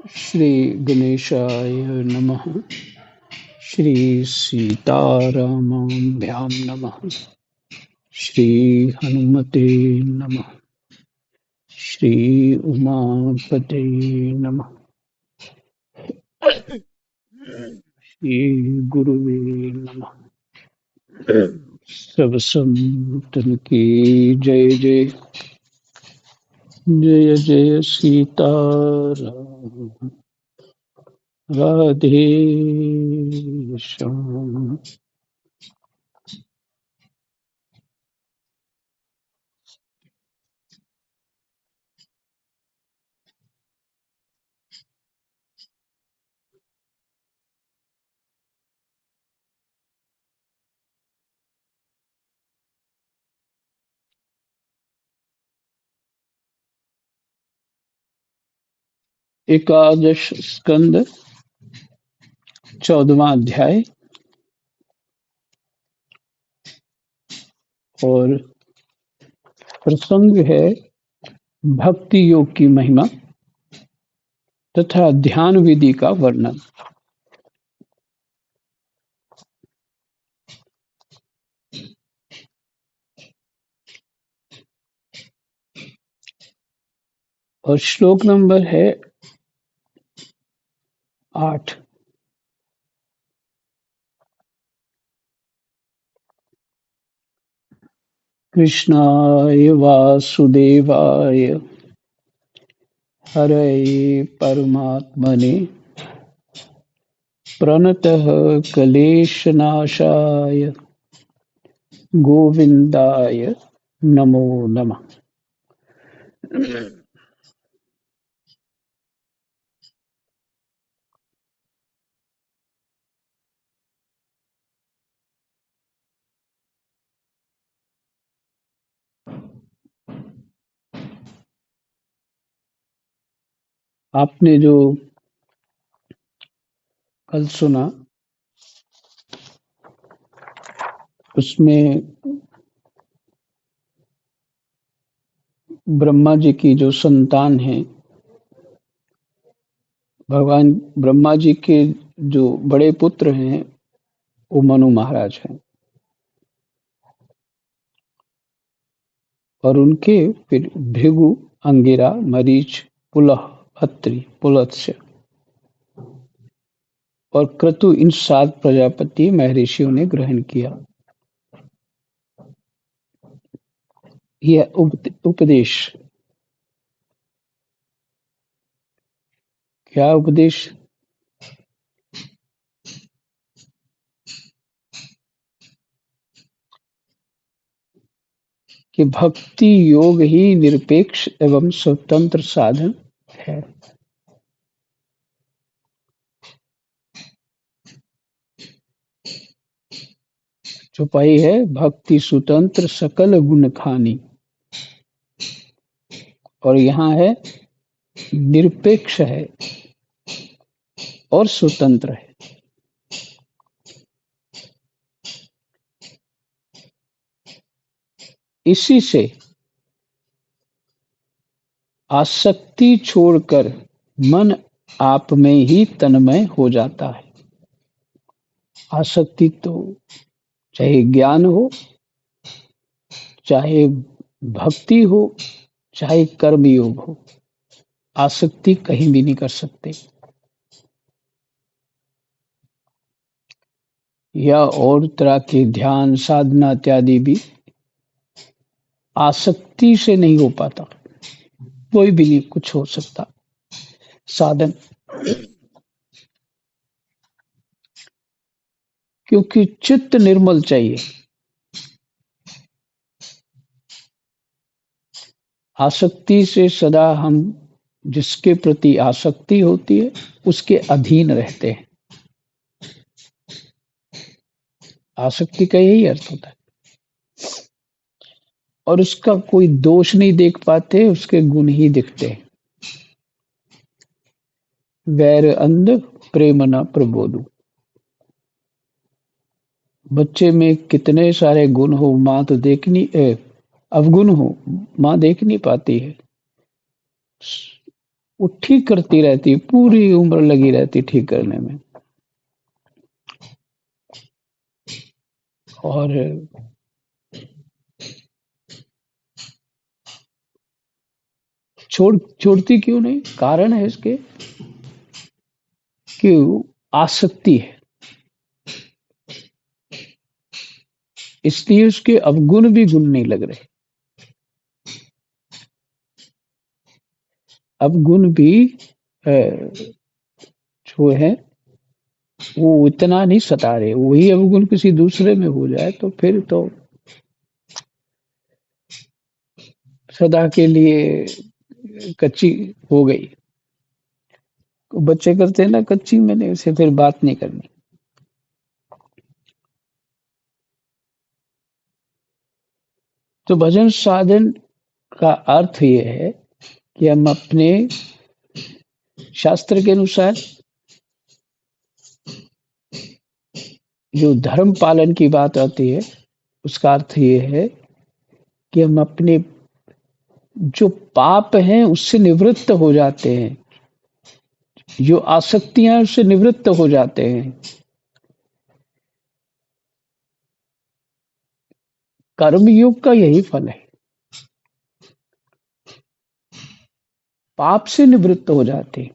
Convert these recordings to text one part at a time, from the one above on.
श्री गणेशाय नमः। श्री सीतारामाभ्यां नमः। श्री हनुमते नमः। श्री उमापते नमः। श्री गुरुवे नमः। सब संतन की जय जय। जय जय सीताराम। राधे श्याम। एकादश स्कंद 14वां अध्याय और प्रसंग है भक्ति योग की महिमा तथा ध्यान विधि का वर्णन। और श्लोक नंबर है 8। कृष्णाय वासुदेवाय हरये परमात्मने प्रणतः क्लेशनाशाय गोविंदाय नमो नमः। आपने जो कल सुना उसमें ब्रह्मा जी की जो संतान है, भगवान ब्रह्मा जी के जो बड़े पुत्र हैं वो मनु महाराज हैं और उनके फिर भृगु, अंगिरा, मरीच, पुलह, अत्रि, पुलत्स्य और क्रतु, इन 7 प्रजापति महर्षियों ने ग्रहण किया। यह उपदेश, क्या उपदेश? कि भक्ति योग ही निरपेक्ष एवं स्वतंत्र साधन है। चौपाई है, भक्ति स्वतंत्र सकल गुण खानी, और यहाँ है निरपेक्ष है और स्वतंत्र है। इसी से आसक्ति छोड़कर मन आप में ही तन्मय हो जाता है। आसक्ति तो चाहे ज्ञान हो, चाहे भक्ति हो, चाहे कर्म योग हो, आसक्ति कहीं भी नहीं कर सकते। या और तरह के ध्यान साधना इत्यादि भी आसक्ति से नहीं हो पाता। कोई भी नहीं कुछ हो सकता साधन, क्योंकि चित्त निर्मल चाहिए। आसक्ति से सदा हम जिसके प्रति आसक्ति होती है उसके अधीन रहते हैं। आसक्ति का यही अर्थ होता है। और उसका कोई दोष नहीं देख पाते, उसके गुण ही दिखते हैं। वैर अंध प्रेम न प्रबोधु। बच्चे में कितने सारे गुण हो, माँ तो अवगुण हो, माँ देख नहीं पाती है। वो ठीक करती रहती है, पूरी उम्र लगी रहती ठीक करने में। और छोड़ती क्यों नहीं? कारण है इसके कि आसक्ति है, इसलिए उसके अवगुण भी गुण नहीं लग रहे। अवगुण भी अ, जो है वो इतना नहीं सता रहे। वही अवगुण किसी दूसरे में हो जाए तो फिर तो सदा के लिए कच्ची हो गई। बच्चे करते हैं ना कच्ची, मैंने उसे फिर बात नहीं करनी। तो भजन साधन का अर्थ ये है कि हम अपने शास्त्र के अनुसार जो धर्म पालन की बात आती है, उसका अर्थ ये है कि हम अपने जो पाप हैं उससे निवृत्त हो जाते हैं, जो आसक्तियां उससे निवृत्त हो जाते हैं। कर्मयोग का यही फल है, पाप से निवृत्त हो जाते हैं।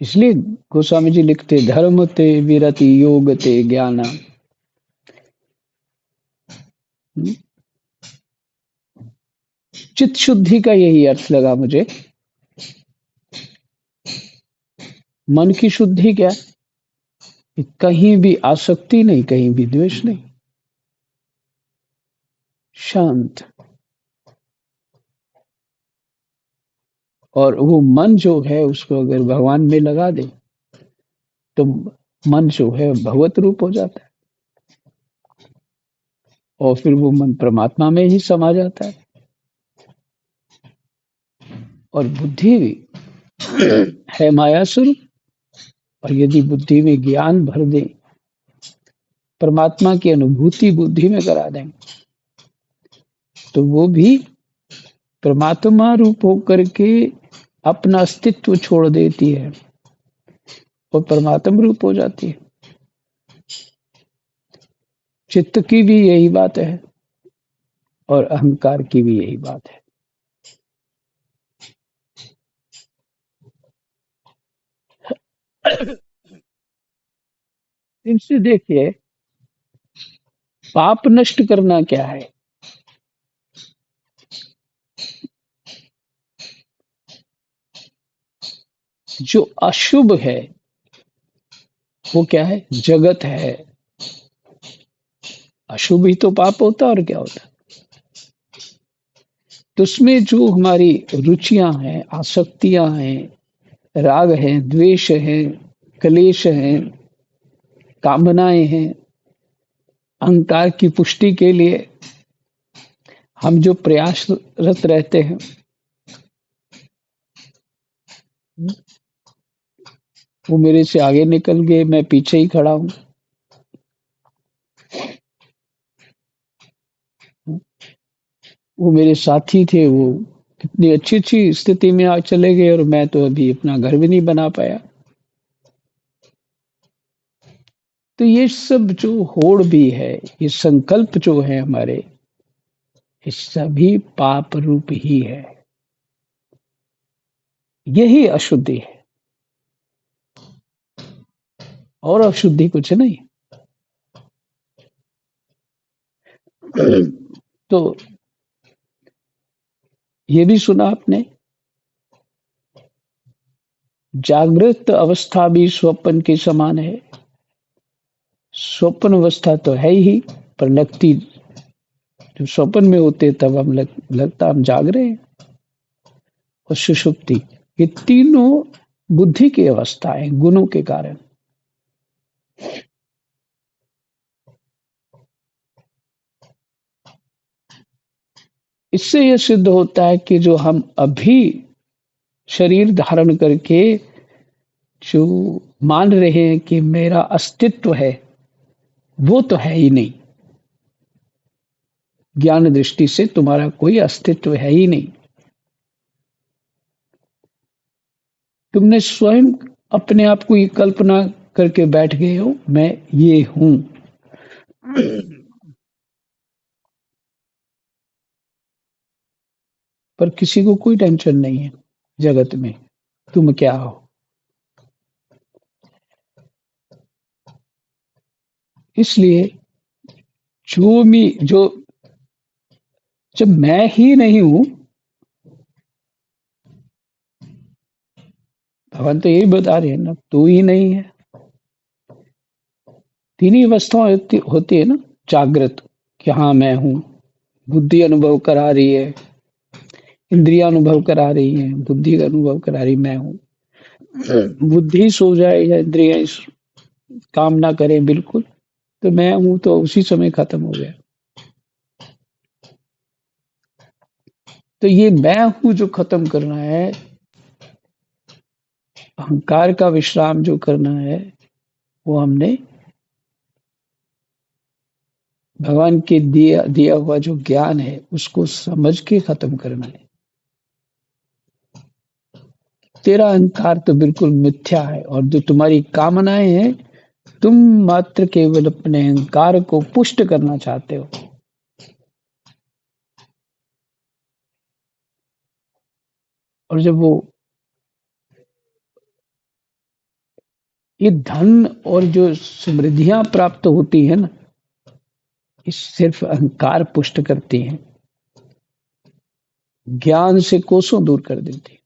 इसलिए गोस्वामी जी लिखते, धर्म ते विरति योग ते ज्ञान। चित्त शुद्धि का यही अर्थ लगा मुझे। मन की शुद्धि क्या? कहीं भी आसक्ति नहीं, कहीं भी द्वेष नहीं, शांत। और वो मन जो है उसको अगर भगवान में लगा दे तो मन जो है भगवत रूप हो जाता है, और फिर वो मन परमात्मा में ही समा जाता है। और बुद्धि है माया स्वरूप, और यदि बुद्धि में ज्ञान भर दें, परमात्मा की अनुभूति बुद्धि में करा दें, तो वो भी परमात्मा रूप होकर के अपना अस्तित्व छोड़ देती है और परमात्म रूप हो जाती है। चित्त की भी यही बात है और अहंकार की भी यही बात है। इनसे देखिए, पाप नष्ट करना क्या है? जो अशुभ है वो क्या है? जगत है। अशुभ ही तो पाप होता, और क्या होता? तो उसमें जो हमारी रुचियां हैं, आसक्तियां हैं, राग हैं, द्वेष हैं, क्लेश हैं, कामनाएं हैं, अहंकार की पुष्टि के लिए हम जो प्रयासरत रहते हैं, वो मेरे से आगे निकल गए, मैं पीछे ही खड़ा हूं। वो मेरे साथी थे, वो कितनी अच्छी अच्छी स्थिति में आज चले गए, और मैं तो अभी अपना घर भी नहीं बना पाया। तो ये सब जो होड़ भी है, ये संकल्प जो है हमारे, ये सभी पाप रूप ही है। यही अशुद्धि है, और अशुद्धि कुछ नहीं। तो ये भी सुना आपने, जागृत अवस्था भी स्वप्न के समान है। स्वप्न अवस्था तो है ही, पर लगती, जब स्वप्न में होते तब लगता हम जाग रहे हैं। और सुषुप्ति, ये तीनों बुद्धि की अवस्था है, गुणों के कारण। इससे यह सिद्ध होता है कि जो हम अभी शरीर धारण करके जो मान रहे हैं कि मेरा अस्तित्व है, वो तो है ही नहीं। ज्ञान दृष्टि से तुम्हारा कोई अस्तित्व है ही नहीं। तुमने स्वयं अपने आप को ये कल्पना करके बैठ गए हो, मैं ये हूं। पर किसी को कोई टेंशन नहीं है जगत में, तुम क्या हो। इसलिए जो जब मैं ही नहीं हूं, भगवान तो यही बता रहे हैं ना, तू ही नहीं है। तीन ही अवस्थाएं होती है ना, जागृत कि हाँ मैं हूँ, बुद्धि अनुभव करा रही है, इंद्रिया अनुभव करा रही है, बुद्धि का अनुभव करा रही मैं हूँ। बुद्धि सो जाए या इंद्रिया काम ना करें बिल्कुल, तो मैं हूँ तो उसी समय खत्म हो गया। तो ये मैं हूँ जो खत्म करना है, अहंकार का विश्राम जो करना है, वो हमने भगवान के दिया दिया हुआ जो ज्ञान है उसको समझ के खत्म करना है। तेरा अहंकार तो बिल्कुल मिथ्या है, और जो तुम्हारी कामनाएं हैं, तुम मात्र केवल अपने अहंकार को पुष्ट करना चाहते हो। और जब वो ये धन और जो समृद्धियां प्राप्त होती है ना, ये सिर्फ अहंकार पुष्ट करती हैं, ज्ञान से कोसों दूर कर देती है।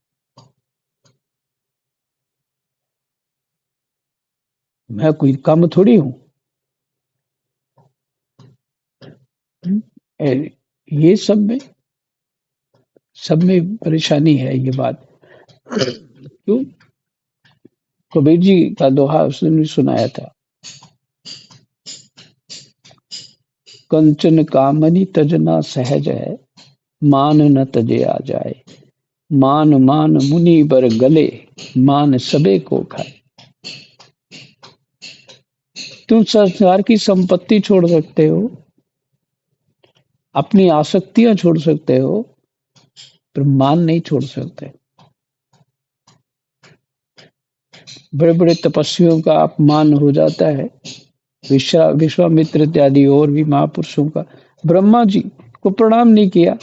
मैं कोई कम थोड़ी हूं। ये सब में परेशानी है ये बात। क्यों? कबीर जी का दोहा उसने भी सुनाया था, कंचन कामनी तजना सहज है, मान न तजे आ जाए। मान मान मुनि बर गले, मान सबे को खाए। तुम संसार की संपत्ति छोड़ सकते हो, अपनी आसक्तियां छोड़ सकते हो, पर मान नहीं छोड़ सकते। बड़े बड़े तपस्वियों का अपमान हो जाता है, विश्वामित्र इत्यादि और भी महापुरुषों का। ब्रह्मा जी को प्रणाम नहीं किया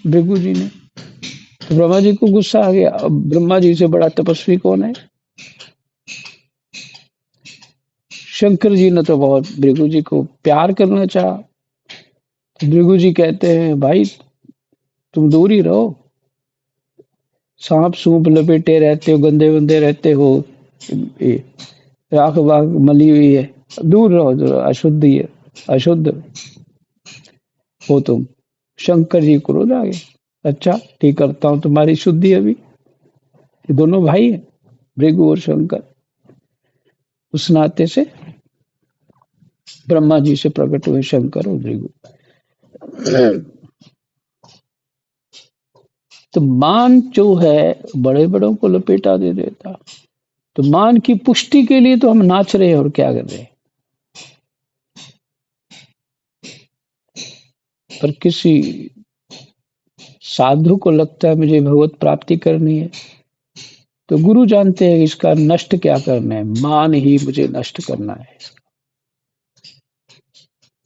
भृगु जी ने, तो ब्रह्मा जी को गुस्सा आ गया। अब ब्रह्मा जी से बड़ा तपस्वी कौन है? शंकर जी ने तो बहुत भृगु जी को प्यार करना चाहा। तो भृगु जी कहते हैं, भाई तुम दूर ही रहो, सांप सूप लपेटे रहते हो, गंदे बंदे रहते हो, ये राख वाख मली हुई है, दूर रहो, जरा अशुद्ध ही है, अशुद्ध हो तुम। शंकर जी क्रोध आ गए, अच्छा ठीक करता हूँ तुम्हारी शुद्धि अभी। ये दोनों भाई हैं, भृगु और शंकर। उस नाते से ब्रह्मा जी से प्रकट हुए शंकर और भृगु। तो मान जो है बड़े बड़ों को लपेटा दे देता। तो मान की पुष्टि के लिए तो हम नाच रहे हैं, और क्या कर रहे हैं। पर किसी साधु को लगता है मुझे भगवत प्राप्ति करनी है, तो गुरु जानते हैं इसका नष्ट क्या करना है, मान ही मुझे नष्ट करना है।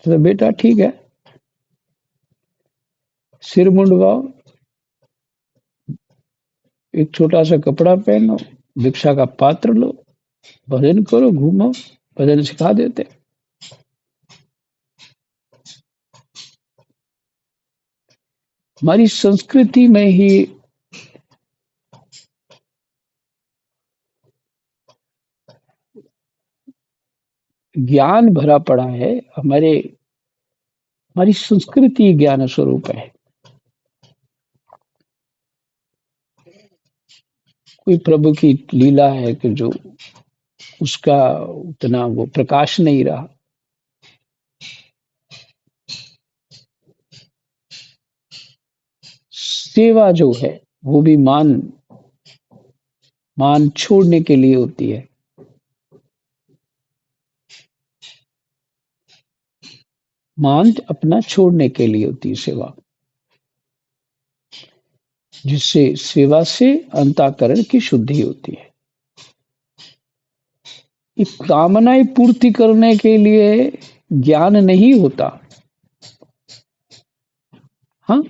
तो बेटा ठीक है, सिर मुंडवाओ, एक छोटा सा कपड़ा पहनो, भिक्षा का पात्र लो, भजन करो, घूमो, भजन सिखा देते। हमारी संस्कृति में ही ज्ञान भरा पड़ा है। हमारी संस्कृति ज्ञान स्वरूप है। कोई प्रभु की लीला है कि जो उसका उतना वो प्रकाश नहीं रहा। सेवा जो है वो भी मान छोड़ने के लिए होती है। मान अपना छोड़ने के लिए होती है सेवा। जिससे सेवा से अंतःकरण की शुद्धि होती है। ये कामनाएं पूर्ति करने के लिए ज्ञान नहीं होता। हाँ,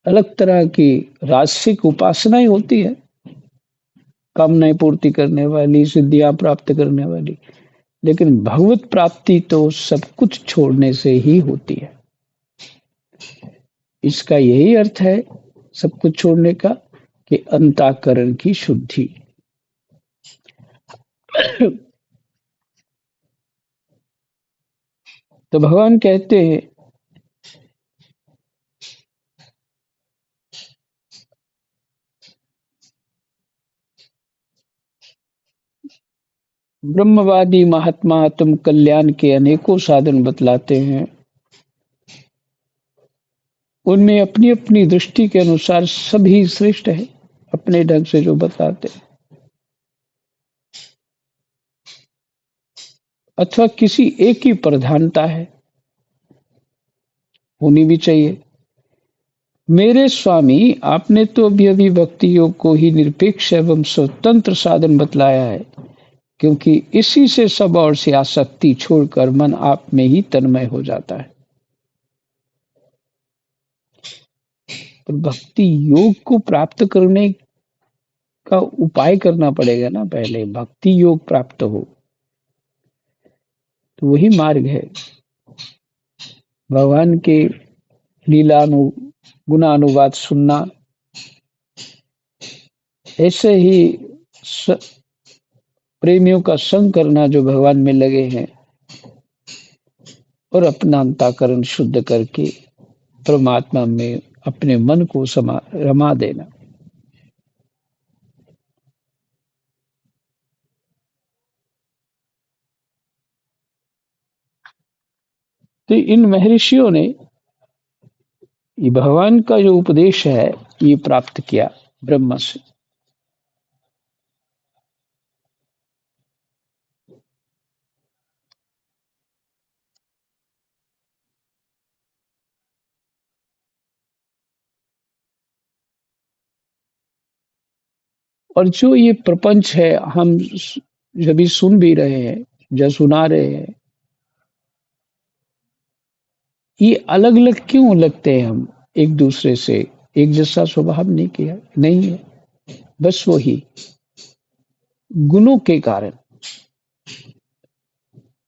अलग तरह की राजसिक उपासनाएं होती है, कामनाएं पूर्ति करने वाली, सिद्धियां प्राप्त करने वाली। लेकिन भगवत प्राप्ति तो सब कुछ छोड़ने से ही होती है। इसका यही अर्थ है सब कुछ छोड़ने का, कि अंतःकरण की शुद्धि। तो भगवान कहते हैं ब्रह्मवादी महात्मा आत्म कल्याण के अनेकों साधन बतलाते हैं। उनमें अपनी अपनी दृष्टि के अनुसार सभी श्रेष्ठ है, अपने ढंग से जो बताते हैं, अथवा किसी एक की प्रधानता है, होनी भी चाहिए। मेरे स्वामी, आपने तो अभी भक्ति योग को ही निरपेक्ष एवं स्वतंत्र साधन बतलाया है, क्योंकि इसी से सब और से आसक्ति छोड़कर मन आप में ही तन्मय हो जाता है। तो भक्ति योग को प्राप्त करने का उपाय करना पड़ेगा ना, पहले भक्ति योग प्राप्त हो तो वही मार्ग है। भगवान के लीलानु गुणानुवाद सुनना, ऐसे ही प्रेमियों का संग करना जो भगवान में लगे हैं, और अपना अंतःकरण शुद्ध करके परमात्मा में अपने मन को रमा देना। तो इन महर्षियों ने ये भगवान का जो उपदेश है ये प्राप्त किया ब्रह्मा से। और जो ये प्रपंच है, हम जब भी सुन भी रहे हैं, जो सुना रहे हैं, ये अलग अलग क्यों लगते हैं? हम एक दूसरे से एक जैसा स्वभाव नहीं है, बस वही गुणों के कारण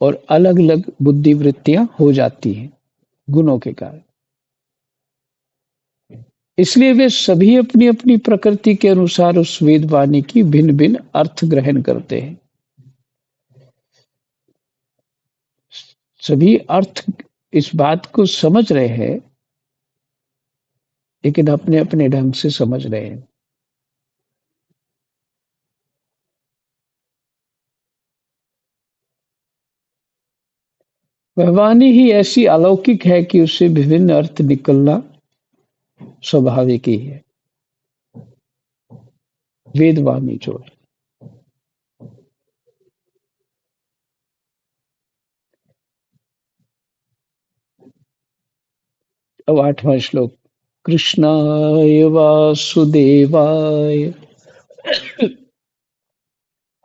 और अलग अलग बुद्धि वृत्तियां हो जाती हैं गुणों के कारण। इसलिए वे सभी अपनी अपनी प्रकृति के अनुसार उस वेद वाणी की भिन्न भिन्न अर्थ ग्रहण करते हैं। सभी अर्थ इस बात को समझ रहे हैं, लेकिन अपने अपने ढंग से समझ रहे हैं। वह वाणी ही ऐसी अलौकिक है कि उससे विभिन्न अर्थ निकलना स्वाभाविक ही है। वेद वाणी जो है। अब 8वां श्लोक। कृष्णाय वासुदेवाय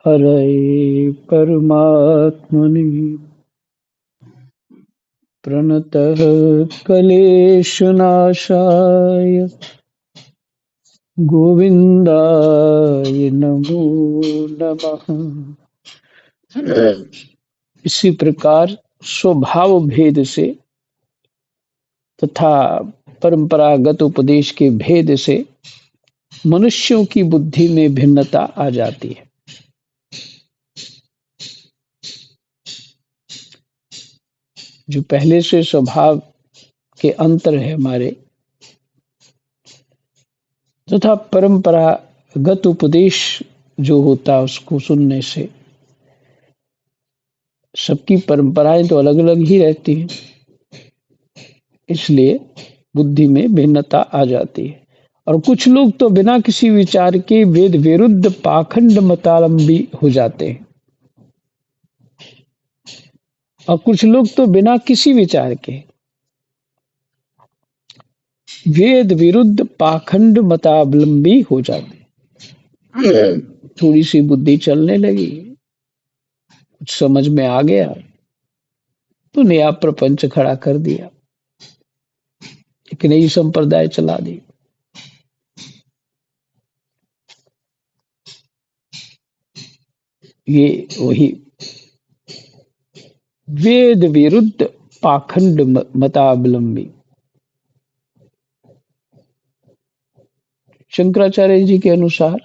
हरये परमात्मने प्रणतः क्लेशनाशाय गोविंदाय नमो नमः। इसी प्रकार स्वभाव भेद से तथा परंपरागत उपदेश के भेद से मनुष्यों की बुद्धि में भिन्नता आ जाती है। जो पहले से स्वभाव के अंतर है हमारे, तथा परंपरागत उपदेश जो होता है उसको सुनने से सबकी परंपराएं तो अलग अलग ही रहती हैं, इसलिए बुद्धि में भिन्नता आ जाती है। और कुछ लोग तो बिना किसी विचार के वेद विरुद्ध पाखंड मतावलंबी हो जाते हैं, और कुछ लोग तो बिना किसी विचार के वेद विरुद्ध पाखंड मतावलंबी हो जाते। थोड़ी सी बुद्धि चलने लगी, कुछ समझ में आ गया तो नया प्रपंच खड़ा कर दिया, एक नई संप्रदाय चला दी। ये वही वेद विरुद्ध पाखंड मतावलंबी। शंकराचार्य जी के अनुसार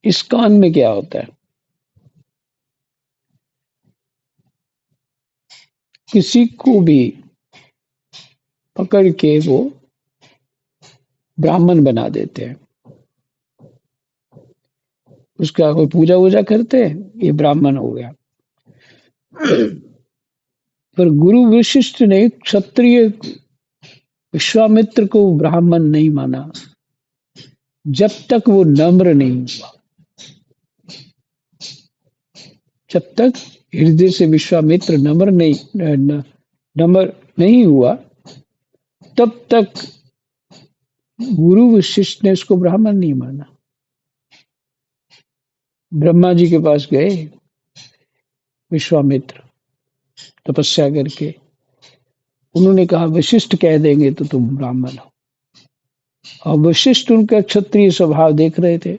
इस्कॉन में क्या होता है, किसी को भी पकड़ के वो ब्राह्मण बना देते हैं, उसका कोई पूजा वूजा करते हैं, ये ब्राह्मण हो गया। पर गुरु वशिष्ठ ने क्षत्रिय विश्वामित्र को ब्राह्मण नहीं माना जब तक वो नम्र नहीं हुआ। जब तक हृदय से विश्वामित्र नम्र नहीं हुआ, तब तक गुरु वशिष्ठ ने उसको ब्राह्मण नहीं माना। ब्रह्मा जी के पास गए विश्वामित्र तपस्या करके, उन्होंने कहा वशिष्ठ कह देंगे तो तुम ब्राह्मण हो। और वशिष्ठ उनका क्षत्रिय स्वभाव देख रहे थे,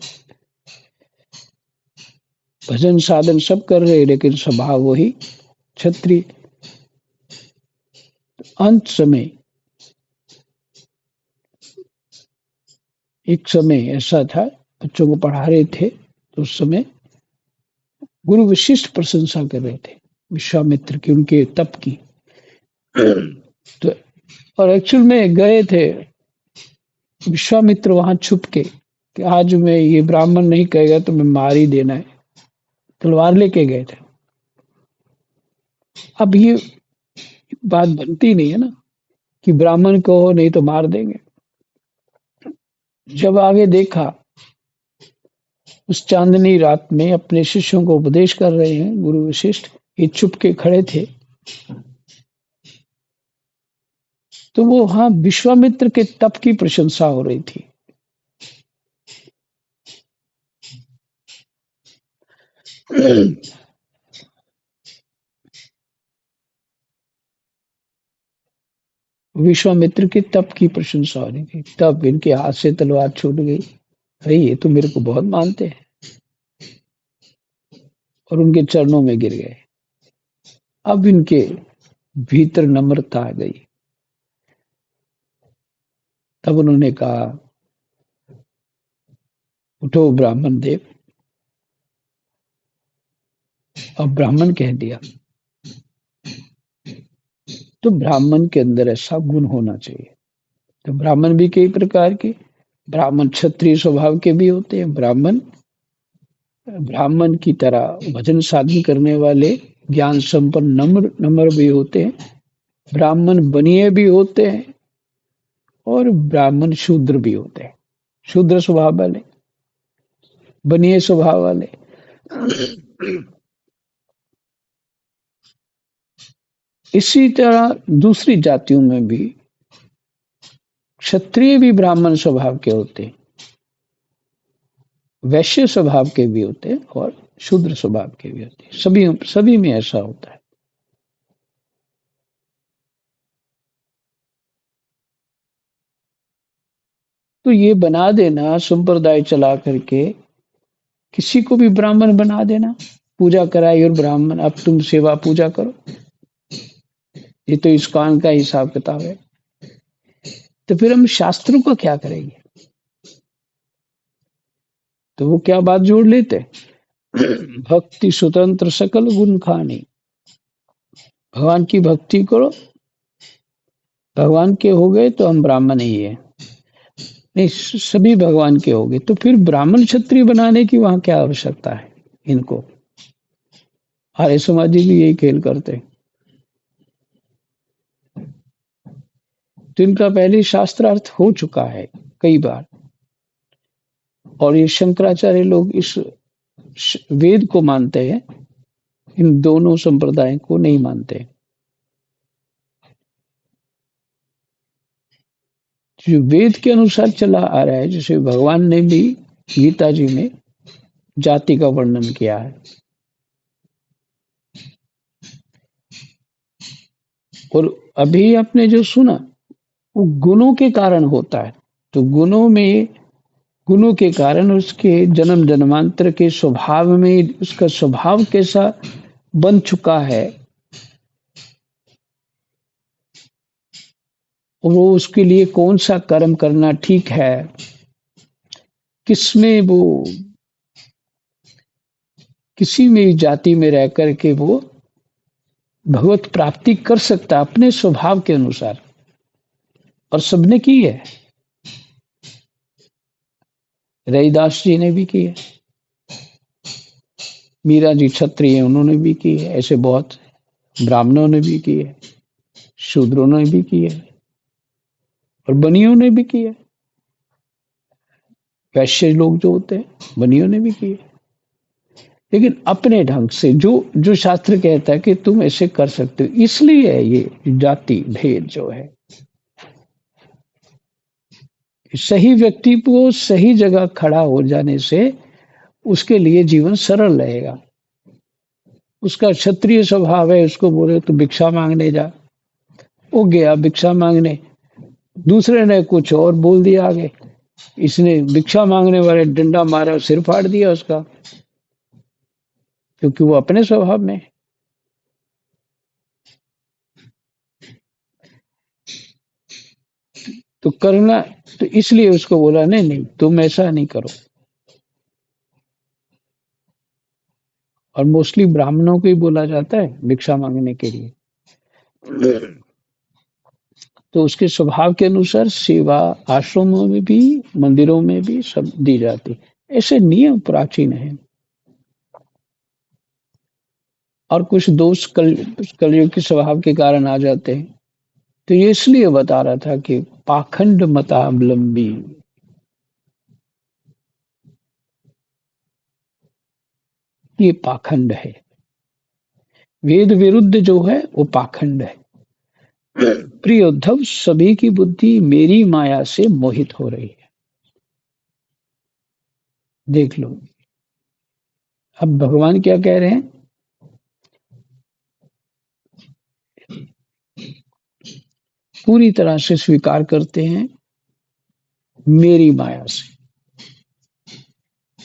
भजन साधन सब कर रहे, लेकिन स्वभाव वही क्षत्रिय। अंत समय एक समय ऐसा था, बच्चों को पढ़ा रहे थे तो उस समय गुरु वशिष्ठ प्रशंसा कर रहे थे विश्वामित्र की, उनके तप की। तो और एक्चुअल में गए थे विश्वामित्र वहां छुप के कि आज मैं ये ब्राह्मण नहीं कहेगा तो मैं मार ही देना है, तलवार लेके गए थे। अब ये बात बनती नहीं है ना कि ब्राह्मण कहो नहीं तो मार देंगे। जब आगे देखा, उस चांदनी रात में अपने शिष्यों को उपदेश कर रहे हैं गुरु वशिष्ठ, ये चुप के खड़े थे, तो वो वहां विश्वामित्र के तप की प्रशंसा हो रही थी। विश्वामित्र के तप की प्रशंसा हो रही थी, तब इनके हाथ से तलवार छूट गई। अरे ये तो मेरे को बहुत मानते हैं, और उनके चरणों में गिर गए। अब इनके भीतर नम्रता आ गई। तब उन्होंने कहा उठो ब्राह्मण देव, अब ब्राह्मण कह दिया। तो ब्राह्मण के अंदर ऐसा गुण होना चाहिए। तो ब्राह्मण भी कई प्रकार के, ब्राह्मण क्षत्रिय स्वभाव के भी होते हैं, ब्राह्मण ब्राह्मण की तरह भजन साधन करने वाले ज्ञान संपन्न नम्र नम्र भी होते हैं, ब्राह्मण बनिए भी होते हैं, और ब्राह्मण शूद्र भी होते हैं, शूद्र स्वभाव वाले, बनिए स्वभाव वाले। इसी तरह दूसरी जातियों में भी क्षत्रिय भी ब्राह्मण स्वभाव के होते हैं, वैश्य स्वभाव के भी होते हैं, और शूद्र स्वभाव के भी होते हैं। सभी में ऐसा होता है। तो ये बना देना संप्रदाय चला करके, किसी को भी ब्राह्मण बना देना, पूजा कराई और ब्राह्मण, अब तुम सेवा पूजा करो, ये तो इस्कॉन का हिसाब किताब है। तो फिर हम शास्त्रों का क्या करेंगे? तो वो क्या बात जोड़ लेते, भक्ति स्वतंत्र सकल गुण खानी, भगवान की भक्ति करो, भगवान के हो गए तो हम ब्राह्मण ही है, नहीं सभी भगवान के हो गए, तो फिर ब्राह्मण क्षत्रिय बनाने की वहां क्या आवश्यकता है इनको? आर्य समाजी भी यही खेल करते हैं। तो इनका पहले शास्त्रार्थ हो चुका है कई बार, और ये शंकराचार्य लोग इस वेद को मानते हैं, इन दोनों संप्रदाय को नहीं मानते। जो वेद के अनुसार चला आ रहा है, जैसे भगवान ने भी गीता जी में जाति का वर्णन किया है, और अभी आपने जो सुना वो गुणों के कारण होता है। तो गुणों के कारण उसके जन्म जन्मांतर के स्वभाव में उसका स्वभाव कैसा बन चुका है, और वो उसके लिए कौन सा कर्म करना ठीक है, किसमें वो किसी भी जाति में रह कर के वो भगवत प्राप्ति कर सकता है अपने स्वभाव के अनुसार, और सबने की है। रविदास जी ने भी की है, मीरा जी क्षत्रिय है उन्होंने भी की है, ऐसे बहुत ब्राह्मणों ने भी की है, शूद्रों ने भी की है, और बनियों ने भी की है। वैश्य लोग जो होते हैं बनियों ने भी की है, लेकिन अपने ढंग से जो जो शास्त्र कहता है कि तुम ऐसे कर सकते हो। इसलिए है ये जाति भेद जो है, सही व्यक्ति को सही जगह खड़ा हो जाने से उसके लिए जीवन सरल रहेगा। उसका क्षत्रिय स्वभाव है, उसको बोले तो भिक्षा मांगने जा, वो गया भिक्षा मांगने, दूसरे ने कुछ और बोल दिया आगे, इसने भिक्षा मांगने वाले डंडा मारा, सिर फाड़ दिया उसका, क्योंकि वो अपने स्वभाव में। तो करना, तो इसलिए उसको बोला नहीं नहीं तुम ऐसा नहीं करो। और मोस्टली ब्राह्मणों को ही बोला जाता है भिक्षा मांगने के लिए। तो उसके स्वभाव के अनुसार सेवा आश्रमों में भी मंदिरों में भी सब दी जाती, ऐसे नियम प्राचीन है। और कुछ दोष कलयुग के स्वभाव के कारण आ जाते हैं। तो ये इसलिए बता रहा था कि पाखंड मतावलंबी, ये पाखंड है, वेद विरुद्ध जो है वो पाखंड है। प्रिय उद्धव, सभी की बुद्धि मेरी माया से मोहित हो रही है। देख लो, अब भगवान क्या कह रहे हैं, पूरी तरह से स्वीकार करते हैं मेरी माया से।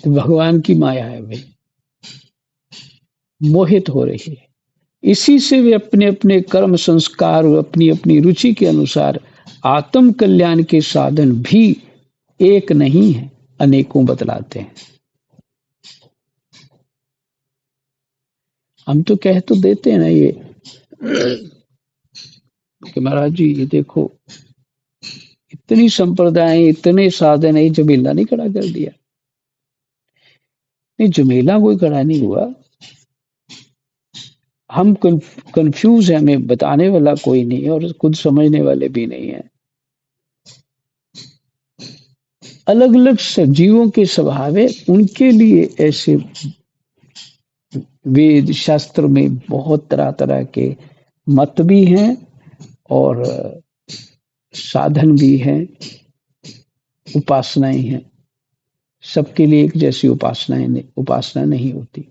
तो भगवान की माया है भाई, मोहित हो रही है। इसी से वे अपने अपने कर्म संस्कार और अपनी अपनी रुचि के अनुसार आत्म कल्याण के साधन भी एक नहीं है, अनेकों बतलाते हैं। हम तो कह तो देते हैं ना ये कि महाराज जी ये देखो इतनी संप्रदाय इतने साधन है, जमेला नहीं खड़ा कर दिया। नहीं, जमेला कोई खड़ा नहीं हुआ, हम कंफ्यूज है, हमें बताने वाला कोई नहीं है और खुद समझने वाले भी नहीं है। अलग अलग सजीवों के स्वभाव है, उनके लिए ऐसे वेद शास्त्र में बहुत तरह तरह के मत भी हैं और साधन भी हैं, उपासनाएं हैं। सबके लिए एक जैसी उपासना नहीं होती।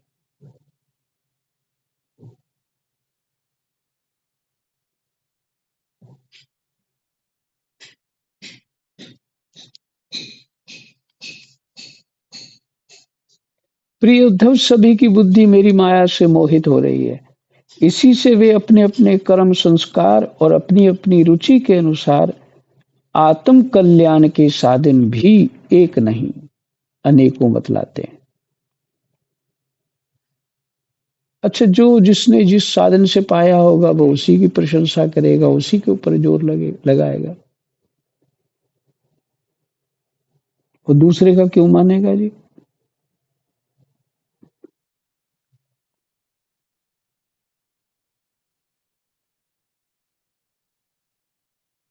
प्रिय उद्धव, सभी की बुद्धि मेरी माया से मोहित हो रही है। इसी से वे अपने अपने कर्म संस्कार और अपनी अपनी रुचि के अनुसार आत्म कल्याण के साधन भी एक नहीं, अनेकों बतलाते हैं। अच्छा, जो जिसने जिस साधन से पाया होगा वो उसी की प्रशंसा करेगा, उसी के ऊपर जोर लगाएगा। वो दूसरे का क्यों मानेगा जी।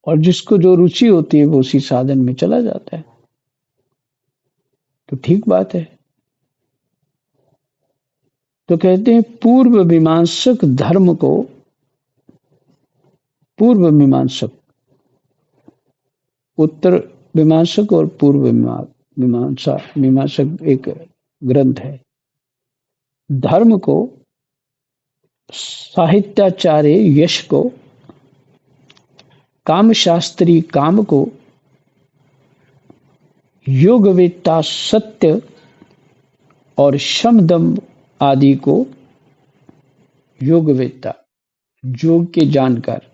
और जिसको जो रुचि होती है वो उसी साधन में चला जाता है, तो ठीक बात है। तो कहते हैं पूर्व मीमांसक धर्म को, पूर्व मीमांसक उत्तर मीमांसक और पूर्व मीमांसक एक ग्रंथ है। धर्म को, साहित्याचार्य यश को, कामशास्त्री काम को, योगवेत्ता सत्य और शमदम आदि को, योगवेत्ता योग के जानकार,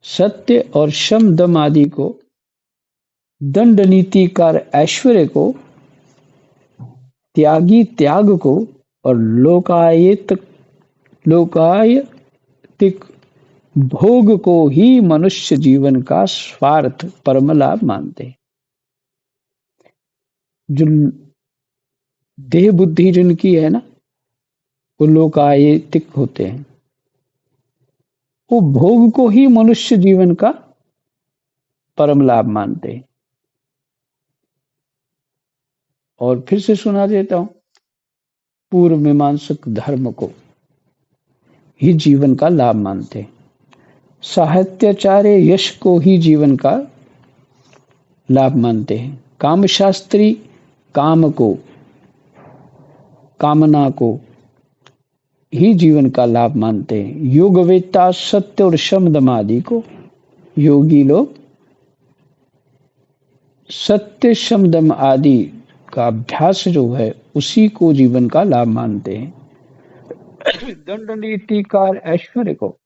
सत्य और शमदम आदि को, दंड नीतिकार ऐश्वर्य को, त्यागी त्याग को और लोकायतिक भोग को ही मनुष्य जीवन का स्वार्थ परम लाभ मानते हैं। जो देह बुद्धि जिनकी है ना, वो लोकायतिक होते हैं, वो भोग को ही मनुष्य जीवन का परम लाभ मानते हैं। और फिर से सुना देता हूं, पूर्व मीमांसक धर्म को ही जीवन का लाभ मानते हैं, साहित्याचार्य यश को ही जीवन का लाभ मानते हैं, कामशास्त्री काम को, कामना को ही जीवन का लाभ मानते हैं, योगवेत्ता सत्य और शमदम आदि को, योगी लोग सत्य शमदम आदि का अभ्यास जो है उसी को जीवन का लाभ मानते हैं। दंड नीतिकार ऐश्वर्य को,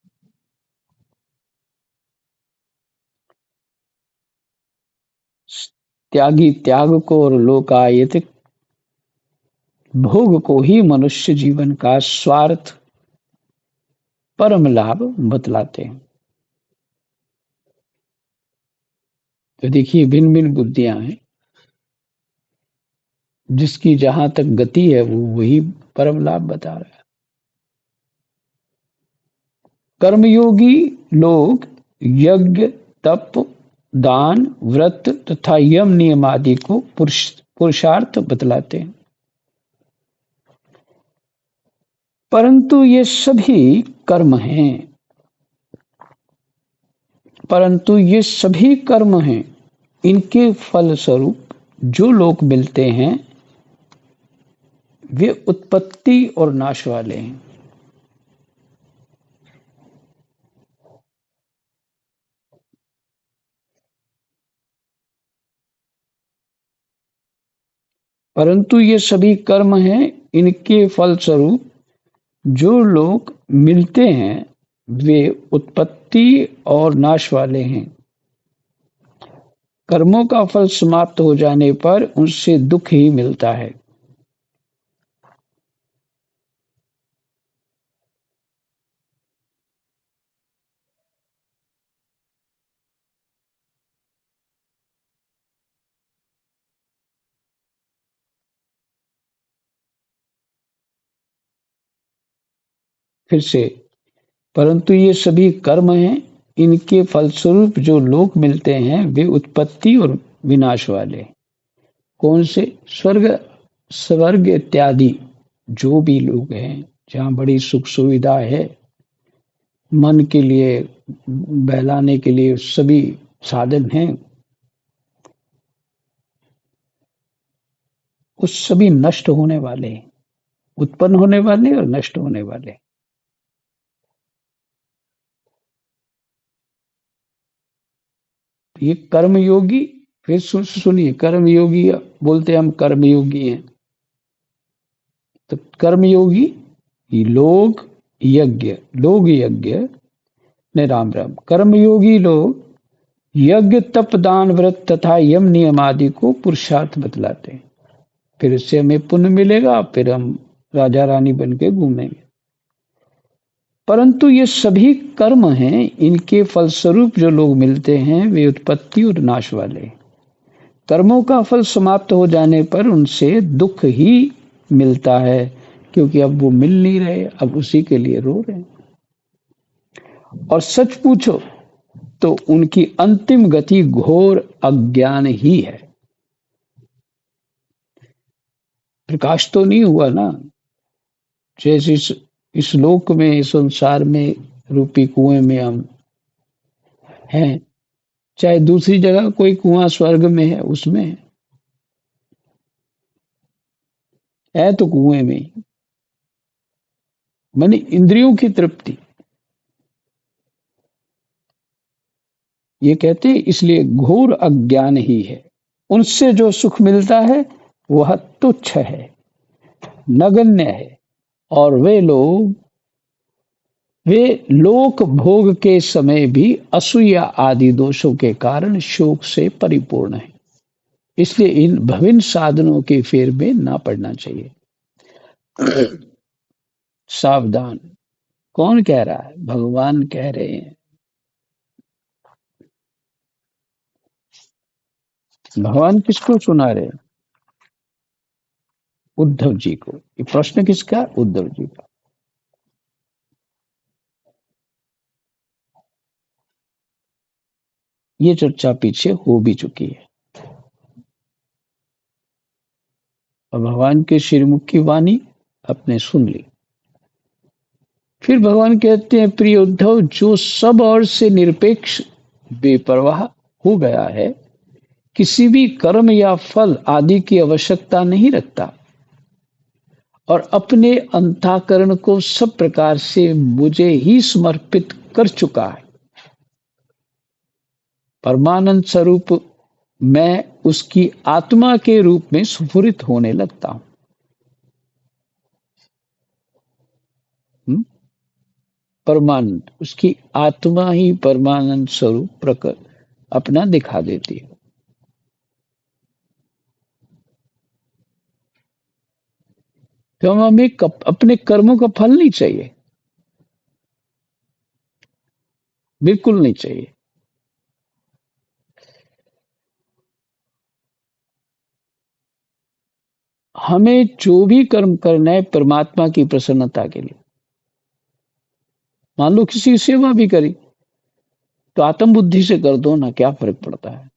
त्यागी त्याग को और लोकायतिक भोग को ही मनुष्य जीवन का स्वार्थ परम लाभ बतलाते हैं। तो देखिए, भिन्न भिन्न बुद्धियां हैं, जिसकी जहां तक गति है वो वही परम लाभ बता रहा है। कर्मयोगी लोग यज्ञ, तप, दान, व्रत तथा यम नियम आदि को पुरुषार्थ बतलाते हैं। परंतु ये सभी कर्म हैं, इनके फल स्वरूप जो लोग मिलते हैं वे उत्पत्ति और नाश वाले हैं। परंतु ये सभी कर्म हैं, इनके फल स्वरूप जो लोग मिलते हैं वे उत्पत्ति और नाश वाले हैं। कर्मों का फल समाप्त हो जाने पर उनसे दुख ही मिलता है। फिर से, परंतु ये सभी कर्म हैं, इनके फलस्वरूप जो लोग मिलते हैं वे उत्पत्ति और विनाश वाले। कौन से? स्वर्ग इत्यादि जो भी लोग हैं, जहाँ बड़ी सुख सुविधा है, मन के लिए बहलाने के लिए सभी साधन हैं, वो सभी नष्ट होने वाले हैं, उत्पन्न होने वाले और नष्ट होने वाले। ये कर्मयोगी, फिर सुनिए, कर्मयोगी बोलते हैं हम कर्मयोगी हैं, तो कर्मयोगी लोग यज्ञ ने राम राम, कर्मयोगी लोग यज्ञ, तप, दान, व्रत तथा यम नियम आदि को पुरुषार्थ बतलाते हैं। फिर इससे हमें पुण्य मिलेगा, फिर हम राजा रानी बन के घूमेंगे। परंतु ये सभी कर्म हैं, इनके फलस्वरूप जो लोग मिलते हैं वे उत्पत्ति और नाश वाले। कर्मों का फल समाप्त हो जाने पर उनसे दुख ही मिलता है, क्योंकि अब वो मिल नहीं रहे, अब उसी के लिए रो रहे हैं। और सच पूछो तो उनकी अंतिम गति घोर अज्ञान ही है। प्रकाश तो नहीं हुआ ना, जैसे इस लोक में, इस संसार में रूपी कुएं में हम हैं, चाहे दूसरी जगह कोई कुआं स्वर्ग में है, उसमें है तो कुएं में ही। माने इंद्रियों की तृप्ति, ये कहते हैं, इसलिए घोर अज्ञान ही है। उनसे जो सुख मिलता है वह तुच्छ है, नगण्य है, और वे लोक भोग के समय भी असूया आदि दोषों के कारण शोक से परिपूर्ण है। इसलिए इन भविन्न साधनों के फेर में ना पड़ना चाहिए। सावधान। कौन कह रहा है? भगवान कह रहे हैं। भगवान किसको सुना रहे हैं? उद्धव जी को। ये प्रश्न किसका? उद्धव जी का। ये चर्चा पीछे हो भी चुकी है और भगवान के श्रीमुख की वाणी आपने सुन ली। फिर भगवान कहते हैं, प्रिय उद्धव, जो सब ओर से निरपेक्ष बेपरवाह हो गया है, किसी भी कर्म या फल आदि की आवश्यकता नहीं रखता और अपने अंतःकरण को सब प्रकार से मुझे ही समर्पित कर चुका है, परमानंद स्वरूप मैं उसकी आत्मा के रूप में स्फुरित होने लगता हूं। परमानंद, उसकी आत्मा ही परमानंद स्वरूप प्रकट अपना दिखा देती है। तो हमें अपने कर्मों का फल नहीं चाहिए, बिल्कुल नहीं चाहिए। हमें जो भी कर्म करना है परमात्मा की प्रसन्नता के लिए। मान लो किसी की सेवा भी करी तो आत्म बुद्धि से कर दो ना, क्या फर्क पड़ता है?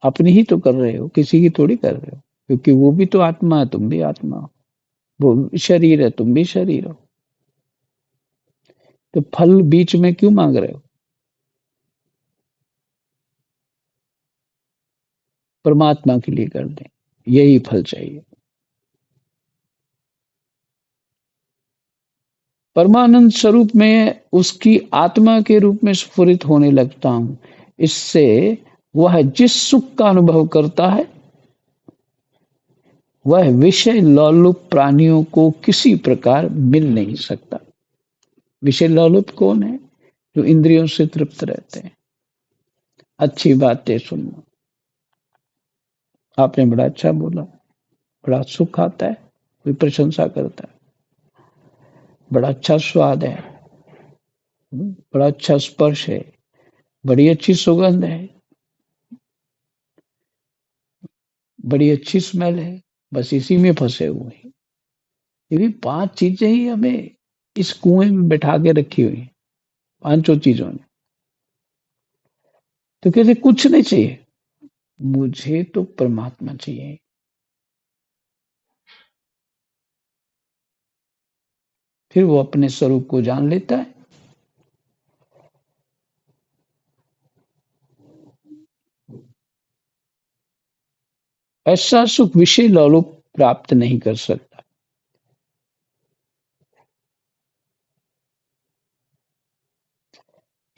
अपनी ही तो कर रहे हो, किसी की थोड़ी कर रहे हो, क्योंकि वो भी तो आत्मा है, तुम भी आत्मा हो। वो शरीर है, तुम भी शरीर हो। तो फल बीच में क्यों मांग रहे हो? परमात्मा के लिए कर दें, यही फल चाहिए। परमानंद स्वरूप में उसकी आत्मा के रूप में स्फुरित होने लगता हूं। इससे वह जिस सुख का अनुभव करता है वह विषय लोलुप प्राणियों को किसी प्रकार मिल नहीं सकता। विषय लोलुप कौन है? जो इंद्रियों से तृप्त रहते हैं, अच्छी बातें सुनना। आपने बड़ा अच्छा बोला, बड़ा सुख आता है, कोई प्रशंसा करता है, बड़ा अच्छा स्वाद है, बड़ा अच्छा स्पर्श है, बड़ी अच्छी सुगंध है, बड़ी अच्छी स्मेल है। बस इसी में फंसे हुए हैं। ये भी 5 चीजें ही हमें इस कुएं में बैठा के रखी हुई हैं, पांचों चीजों ने। तो कहते कुछ नहीं चाहिए, मुझे तो परमात्मा चाहिए। फिर वो अपने स्वरूप को जान लेता है। ऐसा सुख विषय लोलुप प्राप्त नहीं कर सकता।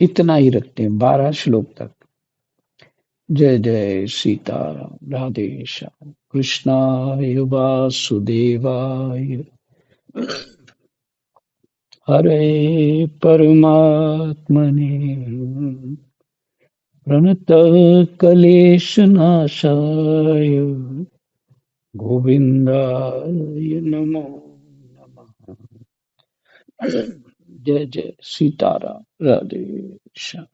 इतना ही रखते हैं 12 श्लोक तक। जय जय सीताराम, राधे श्याम, कृष्णाय वासुदेवाय, हरे परमात्मने, प्रणत क्लेशनाशाय, गोविंदाय नमो नमः। जय जय सीताराम, राधे श्याम।